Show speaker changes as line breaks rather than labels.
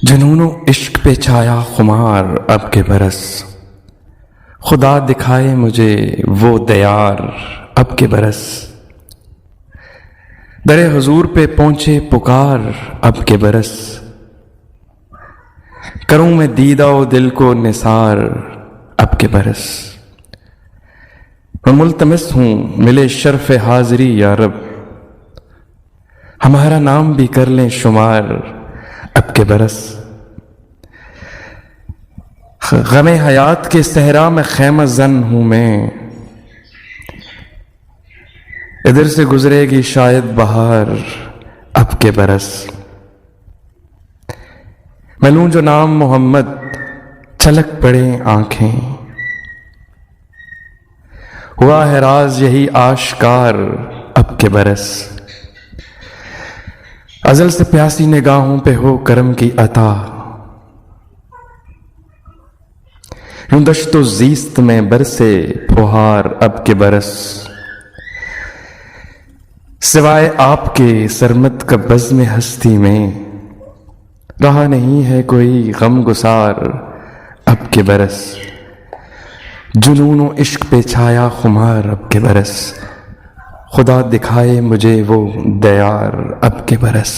جنون و عشق پہ چھایا خمار اب کے برس، خدا دکھائے مجھے وہ دیار اب کے برس، در حضور پہ پہنچے پکار اب کے برس، کروں میں دیدہ و دل کو نثار اب کے برس، میں ملتمس ہوں ملے شرف حاضری یا رب، ہمارا نام بھی کر لیں شمار اب کے برس، غم حیات کے صحرا میں خیمہ زن ہوں میں، ادھر سے گزرے گی شاید بہار اب کے برس، میں لوں جو نام محمد چھلک پڑے آنکھیں، ہوا ہے راز یہی آشکار اب کے برس، ازل سے پیاسی نگاہوں پہ ہو کرم کی عطا، یوں دشت و زیست میں برسے پھوہار اب کے برس، سوائے آپ کے سرمد کا بزم ہستی میں، رہا نہیں ہے کوئی غم گسار اب کے برس، جنون و عشق پہ چھایا خمار اب کے برس، خدا دکھائے مجھے وہ دیار اب کے برس۔